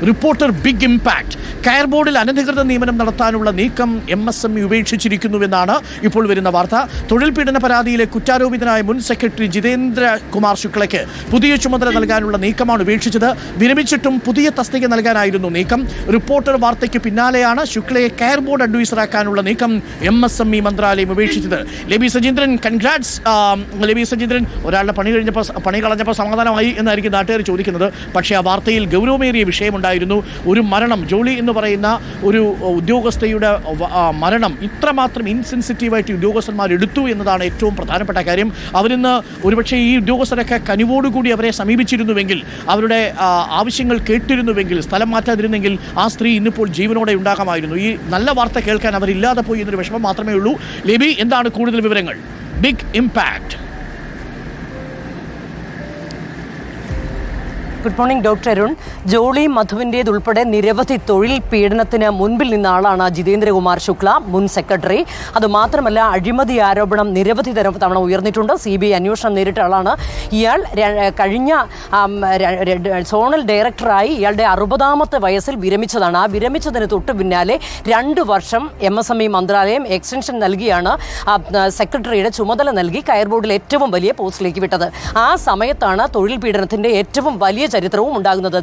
Reporter big impact. കയർ ബോർഡിൽ അനധികൃത നിയമനം നടത്താനുള്ള നീക്കം MSME ഉപേക്ഷിച്ചിരിക്കുന്നുവെന്നാണ് ഇപ്പോൾ വരുന്ന വാർത്ത. തൊഴിൽ പീഡന പരാതിയിലെ കുറ്റാരോപിതനായ മുൻ സെക്രട്ടറി ജിതേന്ദ്ര കുമാർ ശുക്ലയ്ക്ക് പുതിയ ചുമതല നൽകാനുള്ള നീക്കമാണ് ഉപേക്ഷിച്ചത്. വിരമിച്ചിട്ടും പുതിയ തസ്തിക നൽകാനായിരുന്നു നീക്കം. റിപ്പോർട്ടർ വാർത്തയ്ക്ക് പിന്നാലെയാണ് ശുക്ലയെ കയർ ബോർഡ് അഡ്വൈസറാക്കാനുള്ള നീക്കം MSME മന്ത്രാലയം ഉപേക്ഷിച്ചത്. ലെബി സജീന്ദ്രൻ, കൺഗ്രാറ്റ്സ്. ലെബി സജീന്ദ്രൻ, ഒരാളുടെ പണി കളഞ്ഞപ്പോൾ സമാധാനമായി എന്നായിരിക്കും നാട്ടുകാർ ചോദിക്കുന്നത്. പക്ഷേ ആ വാർത്തയിൽ ഗൗരവമേറിയ വിഷയമുണ്ടായിരുന്നു. ഒരു മരണം, ജോളി എന്ന് പറയുന്ന ഒരു ഉദ്യോഗസ്ഥയുടെ മരണം ഇത്രമാത്രം ഇൻസെൻസിറ്റീവായിട്ട് ഉദ്യോഗസ്ഥന്മാർ എടുത്തു എന്നതാണ് ഏറ്റവും പ്രധാനപ്പെട്ട കാര്യം. അവരിന്ന് ഒരുപക്ഷെ ഈ ഉദ്യോഗസ്ഥരൊക്കെ കനിവോടുകൂടി അവരെ സമീപിച്ചിരുന്നുവെങ്കിൽ, അവരുടെ ആവശ്യങ്ങൾ കേട്ടിരുന്നുവെങ്കിൽ, സ്ഥലം മാറ്റാതിരുന്നെങ്കിൽ ആ സ്ത്രീ ഇന്നിപ്പോൾ ജീവനോടെ ഉണ്ടാകാമായിരുന്നു. ഈ നല്ല വാർത്ത കേൾക്കാൻ അവരില്ലാതെ പോയി എന്നൊരു വിഷമം മാത്രമേ ഉള്ളൂ. ലേബി, എന്താണ് കൂടുതൽ വിവരങ്ങൾ? Big impact. Good morning doctor Arun. Jolly മധുവിൻ്റേതുൾപ്പെടെ നിരവധി തൊഴിൽ പീഡനത്തിന് മുൻപിൽ നിന്ന ആളാണ് ജിതേന്ദ്രകുമാർ ശുക്ല, മുൻ സെക്രട്ടറി. അതുമാത്രമല്ല, അഴിമതി ആരോപണം നിരവധി തവണ ഉയർന്നിട്ടുണ്ട്. CBI അന്വേഷണം നേരിട്ട ആളാണ് ഇയാൾ. കഴിഞ്ഞ സോണൽ ഡയറക്ടറായി ഇയാളുടെ 60ാമത്തെ വയസ്സിൽ വിരമിച്ചതാണ്. ആ വിരമിച്ചതിന് തൊട്ട് പിന്നാലെ 2 വർഷം MSME മന്ത്രാലയം എക്സ്റ്റൻഷൻ നൽകിയാണ് സെക്രട്ടറിയുടെ ചുമതല നൽകി കയർ ബോർഡിൽ ഏറ്റവും വലിയ പോസ്റ്റിലേക്ക് വിട്ടത്. ആ സമയത്താണ് തൊഴിൽ പീഡനത്തിൻ്റെ ഏറ്റവും വലിയ ചരിത്രവും ഉണ്ടാകുന്നത്.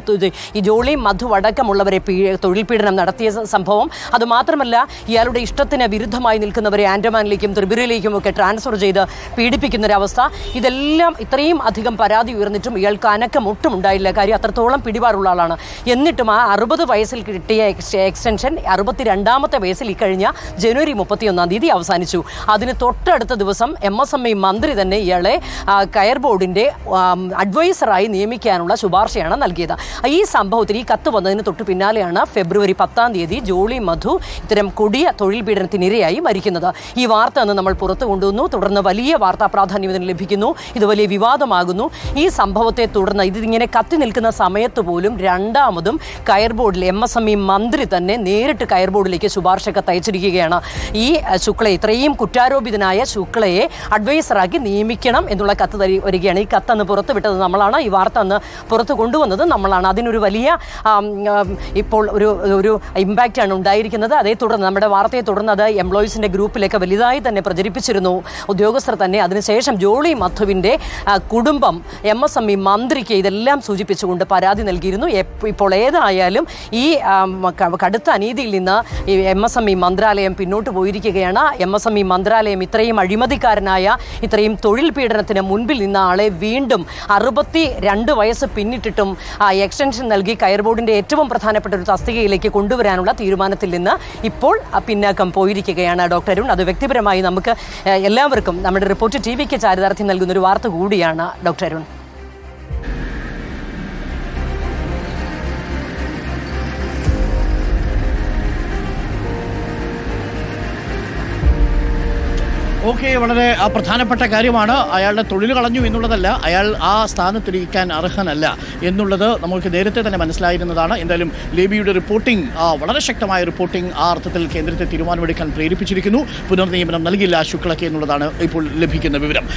ഈ ജോളി മധു അടക്കമുള്ളവരെ തൊഴിൽ പീഡനം നടത്തിയ സംഭവം. അതുമാത്രമല്ല, ഇയാളുടെ ഇഷ്ടത്തിന് വിരുദ്ധമായി നിൽക്കുന്നവരെ ആൻഡമാനിലേക്കും ത്രിപുരയിലേക്കും ഒക്കെ ട്രാൻസ്ഫർ ചെയ്ത് പീഡിപ്പിക്കുന്നൊരവസ്ഥ. ഇതെല്ലാം ഇത്രയും അധികം പരാതി ഉയർന്നിട്ടും ഇയാൾക്ക് അനക്കം ഒട്ടും ഉണ്ടായില്ല. കാര്യം അത്രത്തോളം പിടിപാടുള്ള ആളാണ്. എന്നിട്ടും ആ 60 വയസ്സിൽ കിട്ടിയ എക്സ്റ്റൻഷൻ 62ാമത്തെ വയസ്സിൽ ഇക്കഴിഞ്ഞ ജനുവരി 31-ാം തീയതി അവസാനിച്ചു. അതിന് തൊട്ടടുത്ത ദിവസം MSME മന്ത്രി തന്നെ ഇയാളെ കയർ ബോർഡിൻ്റെ അഡ്വൈസറായി നിയമിക്കാനുള്ള ശുപാർശയാണ് നൽകിയത്. ഈ സംഭവത്തിൽ ഈ കത്ത് വന്നതിന് തൊട്ട് പിന്നാലെയാണ് ഫെബ്രുവരി 10-ാം തീയതി ജോളി മധു ഇത്തരം കൊടിയ തൊഴിൽ പീഡനത്തിനിരയായി മരിക്കുന്നത്. ഈ വാർത്ത അന്ന് നമ്മൾ പുറത്തു കൊണ്ടുവന്നു. തുടർന്ന് വലിയ വാർത്താ പ്രാധാന്യം ഇതിന് ലഭിക്കുന്നു. ഇത് വലിയ വിവാദമാകുന്നു. ഈ സംഭവത്തെ തുടർന്ന് ഇതിങ്ങനെ കത്തി നിൽക്കുന്ന സമയത്ത് പോലും രണ്ടാമതും കയർ ബോർഡിൽ MSME മന്ത്രി തന്നെ നേരിട്ട് കയർ ബോർഡിലേക്ക് ശുപാർശ കത്ത് അയച്ചിരിക്കുകയാണ്. ഈ ശുക്ലയെ, ഇത്രയും കുറ്റാരോപിതനായ ശുക്ലയെ അഡ്വൈസറാക്കി നിയമിക്കണം എന്നുള്ള കത്ത് വരികയാണ്. ഈ കത്ത് അന്ന് പുറത്തുവിട്ടത് നമ്മളാണ്. ഈ വാർത്ത അന്ന് പുറത്ത് കൊണ്ടുവന്നത് നമ്മളാണ്. അതിനൊരു വലിയ ഇപ്പോൾ ഒരു ഇമ്പാക്റ്റാണ് ഉണ്ടായിരിക്കുന്നത്. അതേ തുടർന്ന് നമ്മുടെ വാർത്തയെ തുടർന്ന് അത് എംപ്ലോയീസിൻ്റെ ഗ്രൂപ്പിലൊക്കെ വലുതായി തന്നെ പ്രചരിപ്പിച്ചിരുന്നു ഉദ്യോഗസ്ഥർ തന്നെ. അതിനുശേഷം ജോളി മധുവിൻ്റെ കുടുംബം MSME മന്ത്രിക്ക് ഇതെല്ലാം സൂചിപ്പിച്ചുകൊണ്ട് പരാതി നൽകിയിരുന്നു. ഇപ്പോൾ ഏതായാലും ഈ കടുത്ത അനീതിയിൽ നിന്ന് ഈ MSME മന്ത്രാലയം പിന്നോട്ട് പോയിരിക്കുകയാണ്. MSME മന്ത്രാലയം ഇത്രയും അഴിമതിക്കാരനായ, ഇത്രയും തൊഴിൽ പീഡനത്തിന് മുൻപിൽ നിന്ന ആളെ വീണ്ടും 62 വയസ്സ് പിന്നിട്ടിട്ടും എക്സ്റ്റൻഷൻ നൽകി കയർ ബോർഡിൻ്റെ ഏറ്റവും പ്രധാനപ്പെട്ട ഒരു തസ്തികയിലേക്ക് കൊണ്ടുവരാനുള്ള തീരുമാനത്തിൽ നിന്ന് ഇപ്പോൾ പിന്നാക്കം പോയിരിക്കുകയാണ് ഡോക്ടർ അരുൺ. അത് വ്യക്തിപരമായി നമുക്ക് എല്ലാവർക്കും നമ്മുടെ റിപ്പോർട്ട് TVക്ക് ചാരിതാർത്ഥ്യം നൽകുന്ന ഒരു വാർത്ത കൂടിയാണ് ഡോക്ടർ അരുൺ. ഓക്കെ, വളരെ പ്രധാനപ്പെട്ട കാര്യമാണ്. അയാളുടെ തൊഴിൽ കളഞ്ഞു എന്നുള്ളതല്ല, അയാൾ ആ സ്ഥാനത്തിരിക്കാൻ അർഹനല്ല എന്നുള്ളത് നമുക്ക് നേരത്തെ തന്നെ മനസ്സിലായിരുന്നതാണ്. എന്തായാലും ലേബിയുടെ റിപ്പോർട്ടിംഗ്, വളരെ ശക്തമായ റിപ്പോർട്ടിംഗ് ആ അർത്ഥത്തിൽ കേന്ദ്രത്തെ തീരുമാനമെടുക്കാൻ പ്രേരിപ്പിച്ചിരിക്കുന്നു. പുനർനിയമനം നൽകില്ല ശുക്ലയ്ക്ക് എന്നുള്ളതാണ് ഇപ്പോൾ ലഭിക്കുന്ന വിവരം.